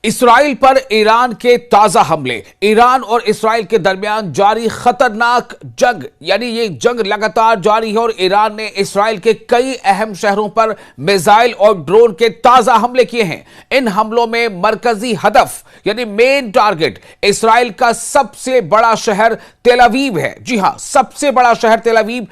Israel पर Iran के ताजा हमले। ईरान और इसराइल के दरमियान जारी खतरनाक जंग, यानी ये जंग लगातार जारी है और ईरान ने इसराइल के कई अहम शहरों पर मिसाइल और ड्रोन के ताजा हमले किए हैं। इन हमलों में मरकजी हदफ यानी मेन टारगेट इसराइल का सबसे बड़ा शहर तेल अवीव है। जी हां, सबसे बड़ा शहर तेल अवीव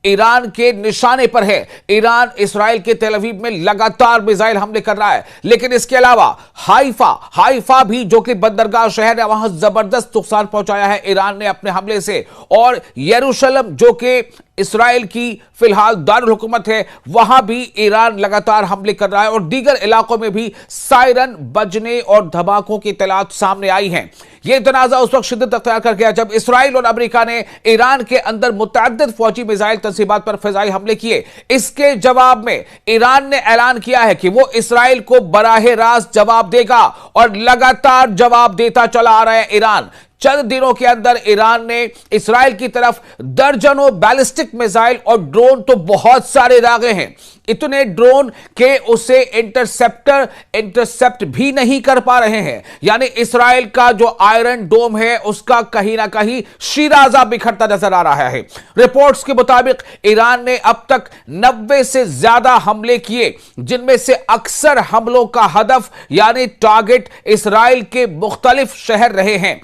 ईरान के निशाने पर है। ईरान इसराइल के तेल अवीव में लगातार मिसाइल हमले कर रहा है, लेकिन इसके अलावा हाइफा भी जो कि बंदरगाह शहर है, वहां जबरदस्त नुकसान पहुंचाया है ईरान ने अपने हमले से। और यरूशलेम जो कि इसराइल की फिलहाल दारुल हुकूमत है, वहां भी ईरान लगातार हमले कर रहा है और दीगर इलाकों में भी सायरन बजने और धमाकों की इत्तलात सामने आई हैं। यह तनाजा उस वक्त शिद्दत अख्तियार कर गया जब इसराइल और अमेरिका ने ईरान के अंदर मुतअद्दिद फौजी मिसाइल तंसीबात पर फिजाई हमले किए। इसके जवाब में ईरान ने ऐलान किया है कि वो इसराइल को बराह रास्त जवाब देगा और लगातार जवाब देता चला आ रहा है ईरान। चंद दिनों के अंदर ईरान ने इसराइल की तरफ दर्जनों बैलिस्टिक मिसाइल और ड्रोन तो बहुत सारे दागे हैं, इतने ड्रोन के उसे इंटरसेप्ट भी नहीं कर पा रहे हैं। यानी इसराइल का जो आयरन डोम है उसका कहीं ना कहीं शिराजा बिखरता नजर आ रहा है। रिपोर्ट्स के मुताबिक ईरान ने अब तक 90 से ज्यादा हमले किए, जिनमें से अक्सर हमलों का हदफ यानी टारगेट इसराइल के मुख्तलिफ शहर रहे हैं।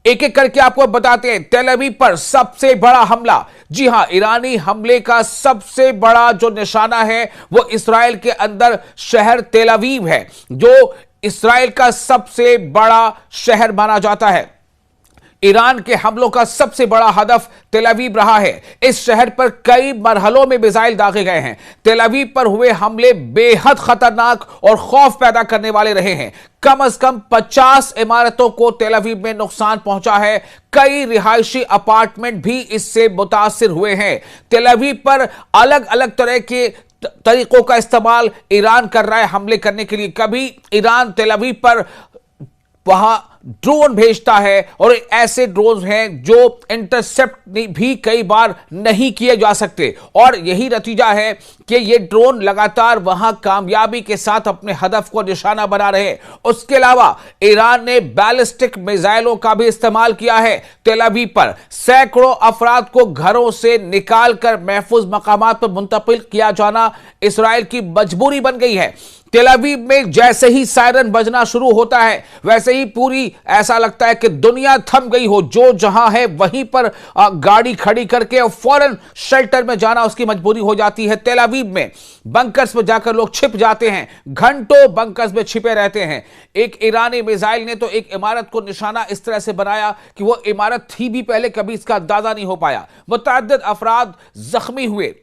एक एक करके आपको बताते हैं। तेल अवीव पर सबसे बड़ा हमला। जी हां, ईरानी हमले का सबसे बड़ा जो निशाना है वो इसराइल के अंदर शहर तेल अवीव है, जो इसराइल का सबसे बड़ा शहर माना जाता है। ईरान के हमलों का सबसे बड़ा हदफ तेल अवीव रहा है। इस शहर पर कई मरहलों में मिसाइल दागे गए हैं। तेल अवीव पर हुए हमले बेहद खतरनाक और खौफ पैदा करने वाले रहे हैं। कम से कम 50 इमारतों को तेल अवीव में नुकसान पहुंचा है। कई रिहायशी अपार्टमेंट भी इससे मुतासिर हुए हैं। तेल अवीव पर अलग अलग तरह के तरीकों का इस्तेमाल ईरान कर रहा है हमले करने के लिए। कभी ईरान तेल अवीव पर वहां ड्रोन भेजता है और ऐसे ड्रोन हैं जो इंटरसेप्ट भी कई बार नहीं किए जा सकते, और यही नतीजा है कि ये ड्रोन लगातार वहां कामयाबी के साथ अपने हदफ को निशाना बना रहे हैं। उसके अलावा ईरान ने बैलिस्टिक मिसाइलों का भी इस्तेमाल किया है। तेल अवीव पर सैकड़ों अफराद को घरों से निकालकर महफूज मकामात पर मुंतकिल किया जाना इसराइल की मजबूरी बन गई है। तेल अवीव में जैसे ही सायरन बजना शुरू होता है, वैसे ही पूरी ऐसा लगता है कि दुनिया थम गई हो। जो जहां है वहीं पर गाड़ी खड़ी करके और फौरन शेल्टर में जाना उसकी मजबूरी हो जाती है। तेल अवीव में बंकर्स में जाकर लोग छिप जाते हैं, घंटों बंकर्स में छिपे रहते हैं। एक ईरानी मिसाइल ने तो एक इमारत को निशाना इस तरह से बनाया कि वो इमारत थी भी पहले, कभी इसका अंदाजा नहीं हो पाया। मुतअद्दिद अफराद जख्मी हुए,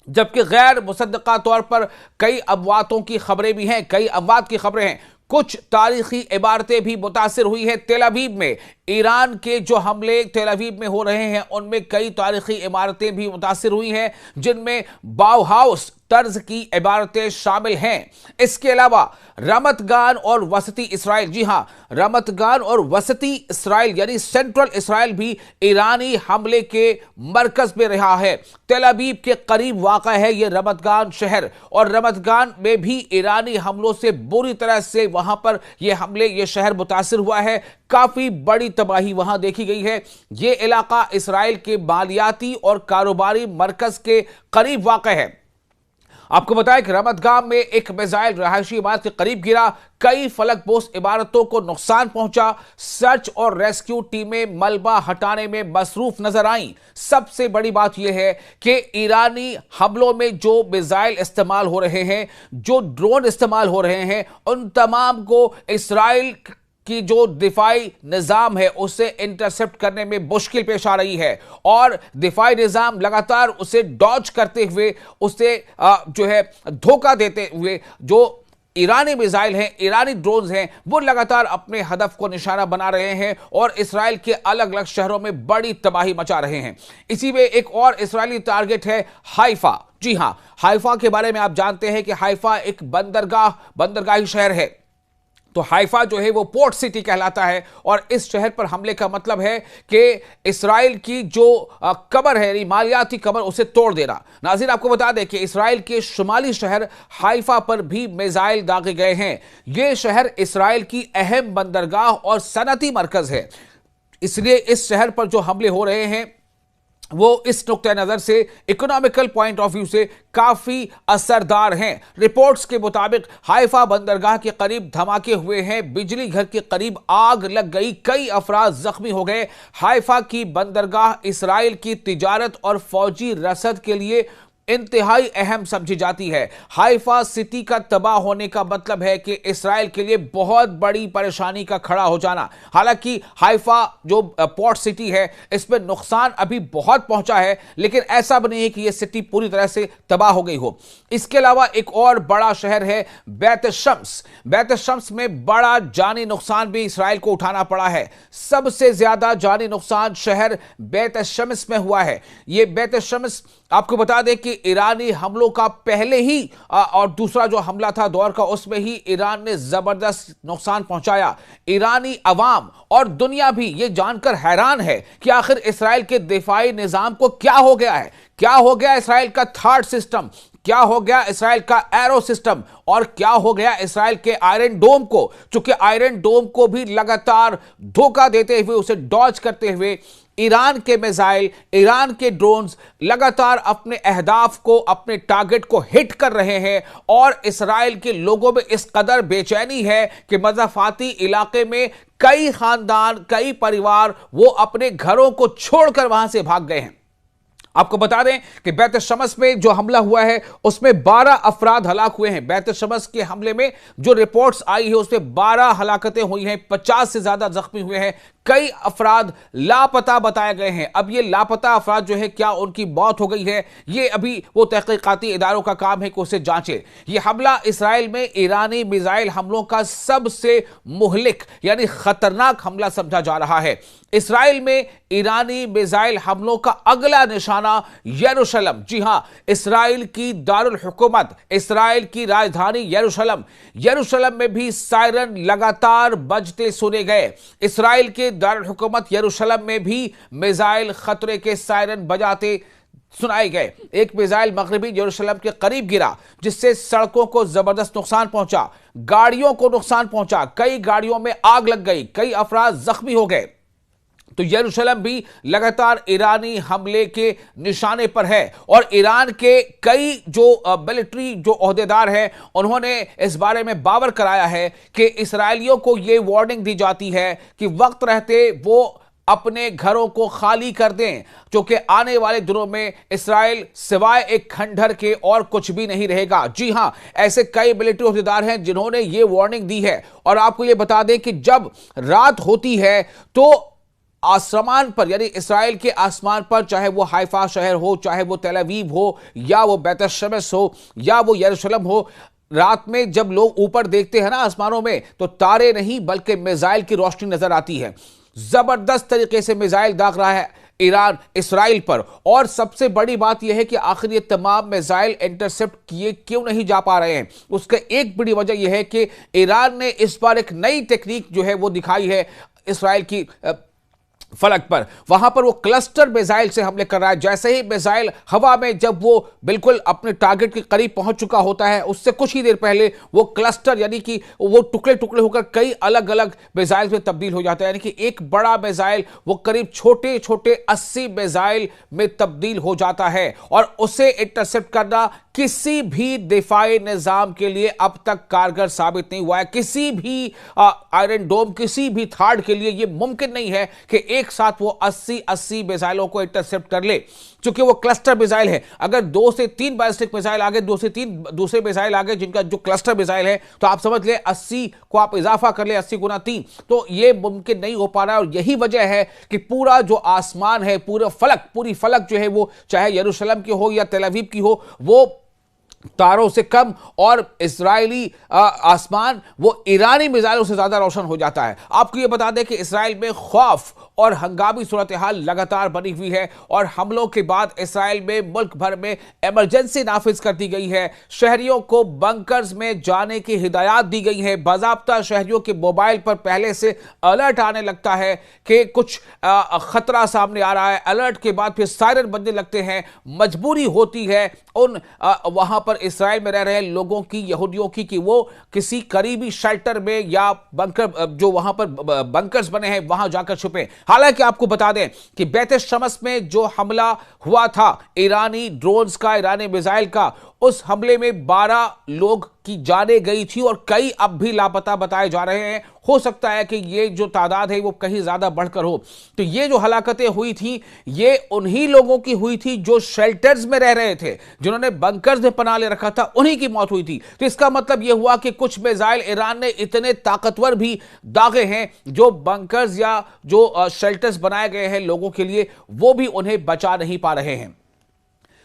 जबकि गैर मुसद्दका तौर पर कई अमवातों की खबरें भी हैं, कई अमवात की खबरें हैं। कुछ तारीखी इमारतें भी मुतासिर हुई है तेल अवीव में। ईरान के जो हमले तेल अवीव में हो रहे हैं उनमें कई तारीखी इमारतें भी मुतासिर हुई हैं, जिनमें बाउहाउस तर्ज की इमारतें शामिल हैं। इसके अलावा रमतगान और वसती इसराइल, जी हां, रमतगान और वसती इसराइल यानी सेंट्रल इसराइल भी ईरानी हमले के मरकज में रहा है। तेल अवीव के करीब वाक़ा है यह रमतगान शहर, और रमतगान में भी ईरानी हमलों से बुरी तरह से वहां पर यह हमले, यह शहर मुतासिर हुआ है। काफी बड़ी तबाही वहां देखी गई है। यह इलाका इसराइल के मालियाती और कारोबारी मरकज के करीब वाक़ा है। आपको बताया कि रमतगान में एक मिसाइल रहायशी इमारत के करीब गिरा, कई फलकपोश इमारतों को नुकसान पहुंचा। सर्च और रेस्क्यू टीमें मलबा हटाने में मसरूफ नजर आईं। सबसे बड़ी बात यह है कि ईरानी हमलों में जो मिसाइल इस्तेमाल हो रहे हैं, जो ड्रोन इस्तेमाल हो रहे हैं, उन तमाम को इसराइल की जो दिफाई निजाम है उसे इंटरसेप्ट करने में मुश्किल पेश आ रही है, और दिफाई निजाम लगातार उसे डॉज करते हुए, उसे जो है धोखा देते हुए, जो ईरानी मिसाइल हैं, ईरानी ड्रोन्स हैं, वो लगातार अपने हदफ को निशाना बना रहे हैं और इसराइल के अलग अलग शहरों में बड़ी तबाही मचा रहे हैं। इसी में एक और इसराइली टारगेट है हाइफा। जी हां, हाइफा के बारे में आप जानते हैं कि हाइफा एक बंदरगाही शहर है। तो हाइफा जो है वो पोर्ट सिटी कहलाता है और इस शहर पर हमले का मतलब है कि इस्राइल की जो कमर है, यानी मालियाती कमर, उसे तोड़ देना। नाज़रीन, आपको बता दें कि इस्राइल के शुमाली शहर हाइफा पर भी मिसाइल दागे गए हैं। यह शहर इस्राइल की अहम बंदरगाह और सनती मरकज है, इसलिए इस शहर पर जो हमले हो रहे हैं वो इस नुक्ते नजर से इकोनॉमिकल पॉइंट ऑफ व्यू से काफी असरदार हैं। रिपोर्ट्स के मुताबिक हाइफा बंदरगाह के करीब धमाके हुए हैं, बिजली घर के करीब आग लग गई, कई अफराद जख्मी हो गए। हाइफा की बंदरगाह इस्राइल की तिजारत और फौजी रसद के लिए इंतहाई अहम समझी जाती है। हाइफा सिटी का तबाह होने का मतलब है कि इस्राइल के लिए बहुत बड़ी परेशानी का खड़ा हो जाना। हालांकि हाइफा जो पोर्ट सिटी है इसमें नुकसान अभी बहुत पहुंचा है, लेकिन ऐसा भी नहीं है कि यह सिटी पूरी तरह से तबाह हो गई हो। इसके अलावा एक और बड़ा शहर है बैत शम्स। बैत शम्स में बड़ा जानी नुकसान भी इस्राइल को उठाना पड़ा है। सबसे ज्यादा जानी नुकसान शहर बैत शम्स में हुआ है। यह बैत शम्स, आपको बता दें कि ईरानी हमलों का पहले ही और दूसरा जो हमला था दौर का, उसमें ही ईरान ने जबरदस्त नुकसान पहुंचाया। ईरानी अवाम और दुनिया भी यह जानकर हैरान है कि आखिर इस्राइल के दिफाई निजाम को क्या हो गया है। क्या हो गया इस्राइल का थार्ड सिस्टम, क्या हो गया इस्राइल का एरो सिस्टम, और क्या हो गया इस्राइल के आयरन डोम को। चूंकि आयरन डोम को भी लगातार धोखा देते हुए, उसे डॉज करते हुए ईरान के मिसाइल, ईरान के ड्रोन्स लगातार अपने अहदाफ को, अपने टारगेट को हिट कर रहे हैं। और इस्राइल के लोगों में इस कदर बेचैनी है कि मज़ाफाती इलाके में कई खानदान, कई परिवार वो अपने घरों को छोड़कर वहां से भाग गए हैं। आपको बता दें कि बैत शम्स में जो हमला हुआ है उसमें 12 अफराद हलाक हुए हैं। बैत शम्स के हमले में जो रिपोर्ट्स आई है उसमें 12 हलाकतें हुई हैं, 50 से ज्यादा जख्मी हुए हैं, कई अफराद लापता बताए गए हैं। अब ये लापता अफराद जो है, क्या उनकी मौत हो गई है, ये अभी वो तहकीकाती इदारों का काम है कि उसे जांचे। ये हमला इस्राइल में ईरानी मिसाइल हमलों का सबसे मुहलिक यानी खतरनाक हमला समझा जा रहा है। इस्राइल में ईरानी मिसाइल हमलों का अगला निशाना यरूशलेम, जी हां, इस्राइल की दारुल हुकूमत, इस्राइल की राजधानी यरूशलेम। यरूशलेम में भी सायरन लगातार बजते सुने गए। इस्राइल के दारुल हुकूमत यरूशलेम में भी मिसाइल खतरे के सायरन बजाते सुनाए गए। एक मिसाइल मगरबी यरूशलेम के करीब गिरा, जिससे सड़कों को जबरदस्त नुकसान पहुंचा, गाड़ियों को नुकसान पहुंचा, कई गाड़ियों में आग लग गई, कई अफराद जख्मी हो गए। तो यरूशलेम भी लगातार ईरानी हमले के निशाने पर है। और ईरान के कई जो मिलिट्री जो ओहदेदार हैं, उन्होंने इस बारे में बावर कराया है कि इसराइलियों को यह वार्निंग दी जाती है कि वक्त रहते वो अपने घरों को खाली कर दें, क्योंकि आने वाले दिनों में इस्राइल सिवाय एक खंडहर के और कुछ भी नहीं रहेगा। जी हां, ऐसे कई मिलिट्री ओहदेदार हैं जिन्होंने यह वार्निंग दी है। और आपको यह बता दें कि जब रात होती है तो आसमान पर, यानी इस्राइल के आसमान पर, चाहे वो हाइफा शहर हो, चाहे वो तेल अवीव हो, या वो बैत शम्स हो, या वो यरूशलेम हो, रात में जब लोग ऊपर देखते हैं ना आसमानों में, तो तारे नहीं बल्कि मिसाइल की रोशनी नजर आती है। जबरदस्त तरीके से मिसाइल दाग रहा है ईरान इस्राइल पर। और सबसे बड़ी बात यह है कि आखिर ये तमाम मिसाइल इंटरसेप्ट किए क्यों नहीं जा पा रहे हैं। उसका एक बड़ी वजह यह है कि ईरान ने इस बार एक नई टेक्निक जो है वो दिखाई है इस्राइल की फलक पर। वहां पर वो क्लस्टर मिसाइल से हमले कर रहा है। जैसे ही मिसाइल हवा में जब वो बिल्कुल अपने टारगेट के करीब पहुंच चुका होता है, उससे कुछ ही देर पहले वो क्लस्टर यानी कि वो टुकड़े टुकड़े होकर कई अलग अलग मिसाइल में तब्दील हो जाता है। यानी कि एक बड़ा मिसाइल वो करीब छोटे छोटे 80 मिसाइल में तब्दील हो जाता है। और उसे इंटरसेप्ट करना किसी भी दिफाई निजाम के लिए अब तक कारगर साबित नहीं हुआ है। किसी भी आयरन डोम, किसी भी थार्ड के लिए यह मुमकिन नहीं है कि एक साथ वो 80 मिसाइलों को इंटरसेप्ट कर ले, क्योंकि वो क्लस्टर मिसाइल है। अगर 2 से 3 बैलिस्टिक मिसाइल आगे, 2 से 3 दूसरे मिसाइल आगे जिनका जो क्लस्टर मिसाइल है, तो आप समझ ले 80 को आप इजाफा कर ले, 80 गुना 3, तो ये मुमकिन नहीं हो पा रहा है। और यही वजह है कि पूरा जो आसमान है, पूरी फलक जो है वो, चाहे यरूशलेम की हो या तेल अवीव की हो, वो तारों से कम, और इजरायली आसमान वो ईरानी मिसाइलों से ज्यादा रोशन हो जाता है। आपको ये बता दें कि इजराइल में खौफ और हंगामी सूरत हाल लगातार बनी हुई है और हमलों के बाद इसराइल में मुल्क भर में इमरजेंसी नाफिज कर दी गई है। शहरियों को बंकर्स में जाने की हिदायत दी गई है। बाज़ाब्ता शहरियों के मोबाइल पर पहले से अलर्ट आने लगता है कि कुछ खतरा सामने आ रहा है। अलर्ट के बाद फिर सायरन बजने लगते हैं। मजबूरी होती है उन वहां पर इसराइल में रह रहे लोगों की, यहूदियों की, कि वो किसी करीबी शेल्टर में या बंकर, जो वहां पर बंकर्स बने हैं, वहां जाकर छुपे। हालांकि आपको बता दें कि बैत शमस में जो हमला हुआ था ईरानी ड्रोन्स का, ईरानी मिसाइल का, उस हमले में 12 लोग की जानें गई थी और कई अब भी लापता बताए जा रहे हैं। हो सकता है कि ये जो तादाद है वो कहीं ज्यादा बढ़कर हो। तो ये जो हलाकतें हुई थी ये उन्हीं लोगों की हुई थी जो शेल्टर्स में रह रहे थे, जिन्होंने बंकर्स में पनाह ले रखा था, उन्हीं की मौत हुई थी। तो इसका मतलब यह हुआ कि कुछ मिसाइल ईरान ने इतने ताकतवर भी दागे हैं जो बंकर्स या जो शेल्टर्स बनाए गए हैं लोगों के लिए, वो भी उन्हें बचा नहीं पा रहे हैं।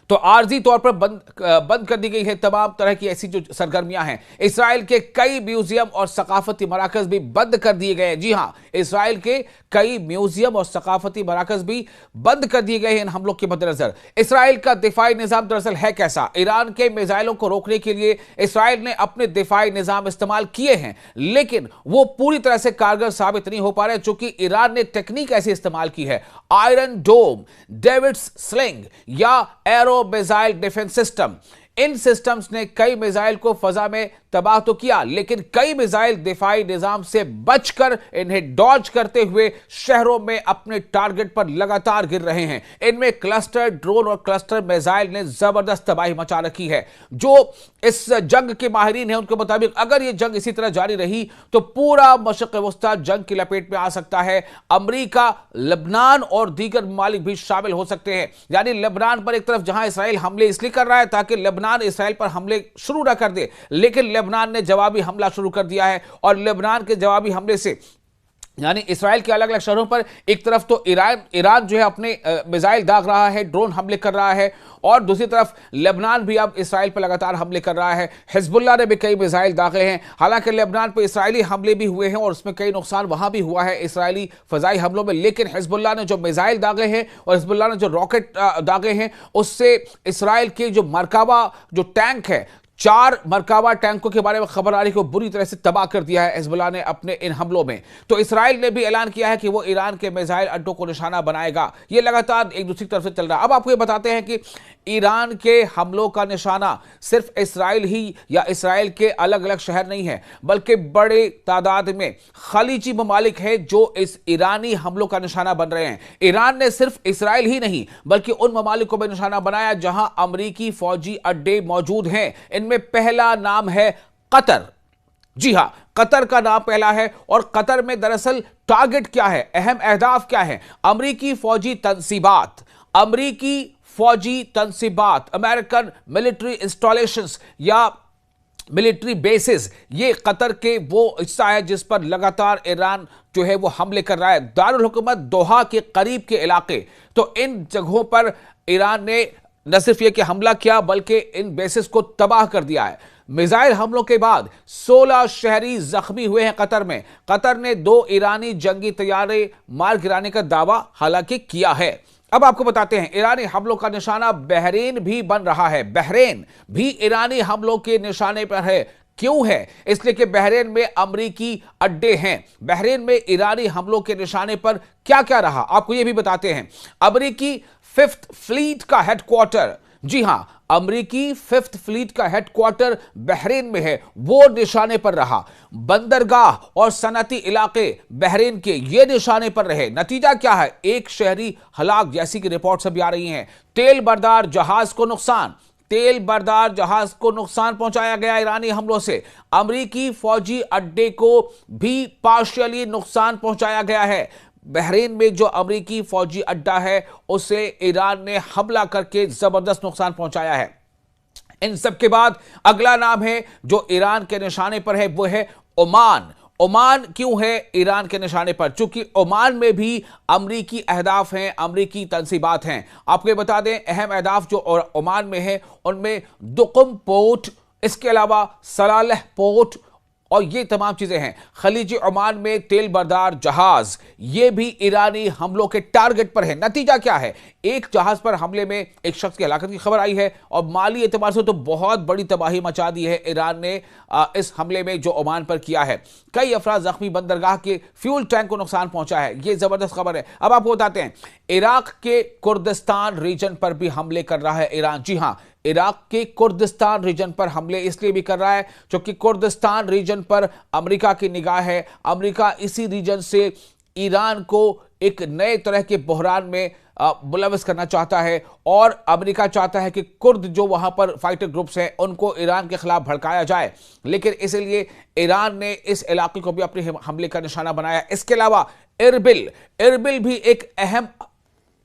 तो आर्जी तौर पर बंद कर दी गई है तमाम तरह की ऐसी जो सरगर्मियां हैं। इसराइल के कई म्यूजियम और सकाफती मराकज भी बंद कर दिए गए हैं। जी हां, इसराइल के कई म्यूजियम और सकाफती मराकज भी बंद कर दिए गए हैं इन हमलों के मद्देनजर। इसराइल का दिफाई निजाम दरअसल है कैसा? ईरान के मिसाइलों को रोकने के लिए इसराइल ने अपने दिफाई निजाम इस्तेमाल किए हैं, लेकिन वो पूरी तरह से कारगर साबित नहीं हो पा रहे, चूंकि ईरान ने टेक्निक ऐसी इस्तेमाल की है। आयरन डोम, डेविड्स स्लिंग या एरो मिसाइल डिफेंस सिस्टम, इन सिस्टम्स ने कई मिसाइल को फजा में तबाह तो किया, लेकिन कई मिसाइल दिफाई निजाम से बचकर इन्हें डॉज करते हुए शहरों में अपने टारगेट पर लगातार गिर रहे हैं। इनमें क्लस्टर ड्रोन और क्लस्टर मिसाइल ने जबरदस्त तबाही मचा रखी है। जो इस जंग के माहिरीन हैं उनके मुताबिक अगर यह जंग इसी तरह जारी रही तो पूरा मशरिक़ वस्ता जंग की लपेट में आ सकता है। अमेरिका, लेबनान और दीगर ममालिक भी शामिल हो सकते हैं। यानी लेबनान पर एक तरफ जहां इसराइल हमले इसलिए कर रहा है ताकि लेबनान इसराइल पर हमले शुरू न कर दे, लेकिन लेबनान ने जवाबी हमला शुरू कर दिया है और लेबनान के जवाबी हमले से यानी इसराइल के अलग अलग शहरों पर एक तरफ तो ईरान जो है अपने मिसाइल दाग रहा है, ड्रोन हमले कर रहा है, और दूसरी तरफ लेबनान भी अब इसराइल पर लगातार हमले कर रहा है। हिजबुल्लाह ने भी कई मिसाइल दागे हैं। हालांकि लेबनान पर इसराइली हमले भी हुए हैं और उसमें कई नुकसान वहां भी हुआ है इसराइली फजाई हमलों में, लेकिन हिजबुल्लाह ने जो मिसाइल दागे हैं और हिजबुल्लाह ने जो रॉकेट दागे हैं उससे इसराइल के जो मरकाबा जो टैंक है, 4 मरकाबा टैंकों के बारे में खबर आ रही है को बुरी तरह से तबाह कर दिया है हिजबुल्लाह ने अपने इन हमलों में। तो इसराइल ने भी ऐलान किया है कि वो ईरान के मिसाइल अड्डों को निशाना बनाएगा। ये लगातार एक दूसरी तरफ से चल रहा है। अब आपको ये बताते हैं कि ईरान के हमलों का निशाना सिर्फ इसराइल ही या इसराइल के अलग अलग शहर नहीं है, बल्कि बड़े तादाद में खलीजी ममालिक है जो इस ईरानी हमलों का निशाना बन रहे हैं। ईरान ने सिर्फ इसराइल ही नहीं बल्कि उन ममालिक को भी निशाना बनाया जहां अमरीकी फौजी अड्डे मौजूद हैं। इनमें पहला नाम है कतर। जी हां, कतर का नाम पहला है। और कतर में दरअसल टारगेट क्या है, अहम अहदाफ क्या है? अमरीकी फौजी तंसीबात, अमेरिकन मिलिट्री इंस्टॉलेशंस या मिलिट्री बेसिस, ये कतर के वो हिस्सा है जिस पर लगातार ईरान जो है वो हमले कर रहा है। दारुल हुकूमत दोहा के करीब के इलाके, तो इन जगहों पर ईरान ने न सिर्फ ये कि हमला किया बल्कि इन बेसिस को तबाह कर दिया है। मिसाइल हमलों के बाद 16 शहरी जख्मी हुए हैं कतर में। कतर ने 2 ईरानी जंगी तैयारे मार गिराने का दावा हालांकि किया है। अब आपको बताते हैं ईरानी हमलों का निशाना बहरीन भी बन रहा है। बहरीन भी ईरानी हमलों के निशाने पर है। क्यों है? इसलिए कि बहरीन में अमरीकी अड्डे हैं। बहरीन में ईरानी हमलों के निशाने पर क्या क्या रहा आपको यह भी बताते हैं। अमरीकी 5th फ्लीट का हेडक्वार्टर, जी हां, अमरीकी 5th फ्लीट का हेडक्वार्टर बहरीन में है, वो निशाने पर रहा। बंदरगाह और सनती इलाके बहरीन के ये निशाने पर रहे। नतीजा क्या है? एक शहरी हलाक जैसी की रिपोर्ट्स अभी आ रही हैं। तेल बरदार जहाज को नुकसान पहुंचाया गया ईरानी हमलों से। अमरीकी फौजी अड्डे को भी पार्शियली नुकसान पहुंचाया गया है। बहरीन में जो अमरीकी फौजी अड्डा है उसे ईरान ने हमला करके जबरदस्त नुकसान पहुंचाया है। इन सब के बाद अगला नाम है जो ईरान के निशाने पर है, वो है ओमान। ओमान क्यों है ईरान के निशाने पर? चूंकि ओमान में भी अमरीकी अहदाफ हैं, अमरीकी तंसीबात हैं। आपको ये बता दें अहम अहदाफ जो ओमान में है उनमें दुकुम पोर्ट, इसके अलावा सलालह पोर्ट और ये तमाम चीजें हैं। खलीज ओमान में तेल बरदार जहाज, ये भी ईरानी हमलों के टारगेट पर है। नतीजा क्या है? एक जहाज पर हमले में एक शख्स की हलाकत की खबर आई है और माली एतबार से तो बहुत बड़ी तबाही मचा दी है ईरान ने इस हमले में जो ओमान पर किया है। कई अफराद जख्मी, बंदरगाह के फ्यूल टैंक को नुकसान पहुंचा है। यह जबरदस्त खबर है। अब आपको बताते हैं, इराक के कुर्दिस्तान रीजन पर भी हमले कर रहा है ईरान। जी हां, इराक के कुर्दिस्तान रीजन पर हमले इसलिए भी कर रहा है क्योंकि कुर्दिस्तान रीजन पर अमेरिका की निगाह है। अमेरिका इसी रीजन से ईरान को एक नए तरह के बहरान में मुलविस करना चाहता है और अमेरिका चाहता है कि कुर्द जो वहां पर फाइटर ग्रुप्स हैं उनको ईरान के खिलाफ भड़काया जाए। लेकिन इसलिए ईरान ने इस इलाके को भी अपने हमले का निशाना बनाया। इसके अलावा इरबिल भी एक अहम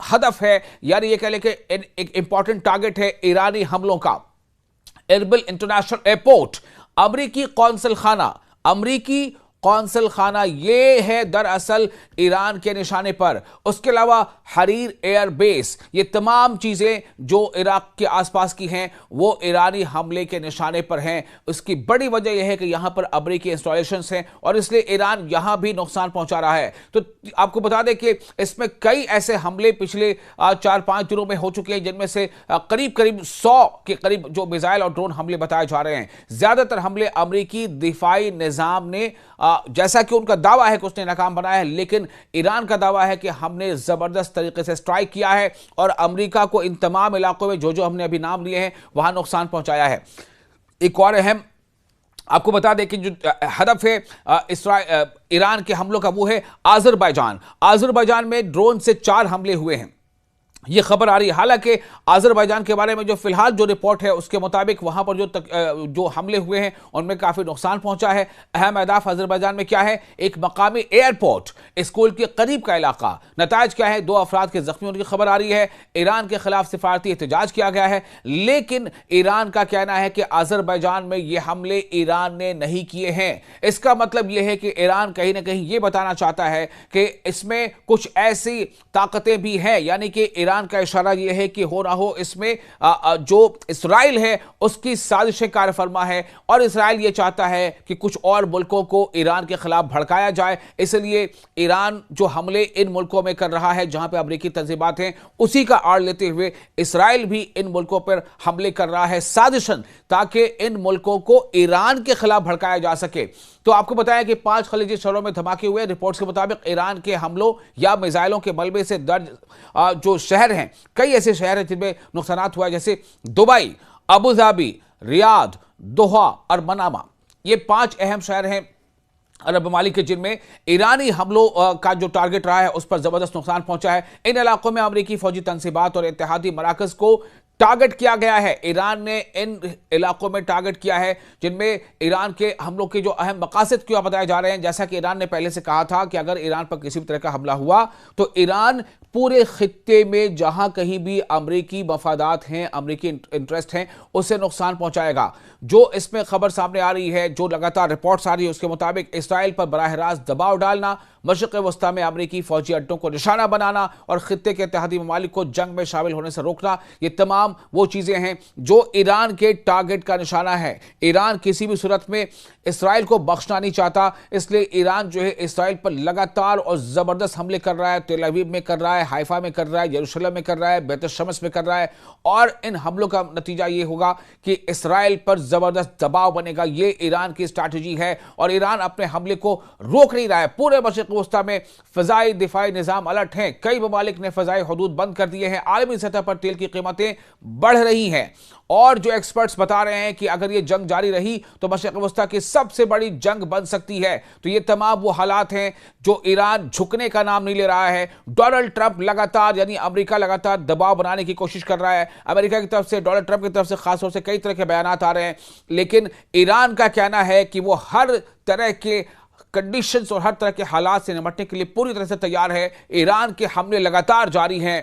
हदफ है, यानी ये कह लें कि एक इंपॉर्टेंट टारगेट है ईरानी हमलों का। इरबिल इंटरनेशनल एयरपोर्ट, अमरीकी कौंसल खाना ये है दरअसल ईरान के निशाने पर। उसके अलावा हरीर एयर बेस, ये तमाम चीजें जो इराक के आसपास की हैं वो ईरानी हमले के निशाने पर हैं। उसकी बड़ी वजह यह है कि यहां पर अमेरिकी इंस्टॉलेशंस हैं और इसलिए ईरान यहां भी नुकसान पहुंचा रहा है। तो आपको बता दें कि इसमें कई ऐसे हमले पिछले 4-5 दिनों में हो चुके हैं जिनमें से करीब 100 के करीब जो मिसाइल और ड्रोन हमले बताए जा रहे हैं। ज्यादातर हमले अमेरिकी दिफाई निजाम ने, जैसा कि उनका दावा है कि उसने नाकाम बनाया है, लेकिन ईरान का दावा है कि हमने जबरदस्त तरीके से स्ट्राइक किया है और अमेरिका को इन तमाम इलाकों में जो हमने अभी नाम लिए हैं वहां नुकसान पहुंचाया है। एक और अहम आपको बता दें कि जो हदफ है ईरान के हमलों का वो है आज़रबाईजान में ड्रोन से 4 हमले हुए हैं, ये खबर आ रही है। हालांकि आज़रबाईजान के बारे में जो फिलहाल जो रिपोर्ट है उसके मुताबिक वहां पर जो हमले हुए हैं उनमें काफी नुकसान पहुंचा है। अहम अहदाफ आज़रबाईजान में क्या है? एक मकामी एयरपोर्ट, स्कूल के करीब का इलाका। नताइज क्या है? 2 अफराद के जख्मी होने की खबर आ रही है। ईरान के खिलाफ सिफारती एहतजाज किया गया है, लेकिन ईरान का कहना है कि आज़रबाईजान में ये हमले ईरान ने नहीं किए हैं। इसका मतलब यह है कि ईरान कहीं ना कहीं ये बताना चाहता है कि इसमें कुछ ऐसी ताकतें भी हैं, यानी कि ईरान का इशारा यह है कि हो ना हो इसमें जो इस्राइल है उसकी साजिश कारफरमा है और इस्राइल यह चाहता है कि कुछ और मुल्कों को ईरान के खिलाफ भड़काया जाए। इसलिए ईरान जो हमले इन मुल्कों में कर रहा है जहां पे अमेरिकी तंजीमात हैं, उसी का आड़ लेते हुए इस्राइल भी इन मुल्कों पर हमले कर रहा है साजिशन, ताकि इन मुल्कों को ईरान के खिलाफ भड़काया जा सके। तो आपको बताया कि 5 खलीजी शहरों में धमाके हुए। रिपोर्ट्स के मुताबिक ईरान के हमलों या मिसाइलों के मलबे से दर्ज जो शहर हैं, कई ऐसे शहर हैं जिनमें नुकसान हुआ है, जैसे दुबई, अबू धाबी, रियाद, दोहा और मनामा। ये 5 अहम शहर हैं अरब ममालिक के जिनमें ईरानी हमलों का जो टारगेट रहा है उस पर जबरदस्त नुकसान पहुंचा है। इन इलाकों में अमेरिकी फौजी तंसीबात और इत्तेहादी मराकज को टारगेट किया गया है। ईरान ने इन इलाकों में टारगेट किया है जिनमें ईरान के हमलों के जो अहम मकासद क्यों बताए जा रहे हैं। जैसा कि ईरान ने पहले से कहा था कि अगर ईरान पर किसी भी तरह का हमला हुआ तो ईरान पूरे खित्ते में जहां कहीं भी अमेरिकी मफादात हैं, अमेरिकी इंटरेस्ट हैं, उसे नुकसान पहुंचाएगा। जो इसमें खबर सामने आ रही है, जो लगातार रिपोर्ट्स आ रही है, उसके मुताबिक इसराइल पर बराह रास्त दबाव डालना, मशरिक़ वस्ता में अमेरिकी फौजी अड्डों को निशाना बनाना और खित्ते के इत्तेहादी ममालिक को जंग में शामिल होने से रोकना, ये तमाम वो चीजें हैं जो ईरान के टारगेट का निशाना है। ईरान किसी भी सूरत में इसराइल को बख्शना नहीं चाहता, इसलिए ईरान जो है इसराइल पर लगातार और जबरदस्त हमले कर रहा है। तेल अवीव में कर रहा है, हाइफा में कर रहा है, यरूशलेम में कर रहा है, बैत शम्स में कर रहा है और इन हमलों का नतीजा ये होगा कि इसराइल पर जबरदस्त दबाव बनेगा। ये ईरान की स्ट्रैटेजी है और ईरान अपने हमले को रोक नहीं रहा है। पूरे मशरिक़ वस्ता में फ़ज़ाई दिफाई निज़ाम अलर्ट हैं। कई ममालिक ने फ़ज़ाई हदूद बंद कर दिए हैं। आलमी सतह पर तेल की कीमतें बढ़ रही हैं और जो एक्सपर्ट्स बता रहे हैं कि अगर ये जंग जारी रही तो मशरिक़ वस्ता की सबसे बड़ी जंग बन सकती है। तो ये तमाम वो हालात हैं जो ईरान झुकने का नाम नहीं ले रहा है। डोनाल्ड ट्रंप लगातार, यानी अमेरिका लगातार दबाव बनाने की कोशिश कर रहा है। अमेरिका की तरफ से, डोनाल्ड ट्रंप की तरफ से खासतौर से कई तरह के बयानात आ रहे हैं, लेकिन ईरान का कहना है कि वो हर तरह के कंडीशंस और हर तरह के हालात से निपटने के लिए पूरी तरह से तैयार है। ईरान के हमले लगातार जारी हैं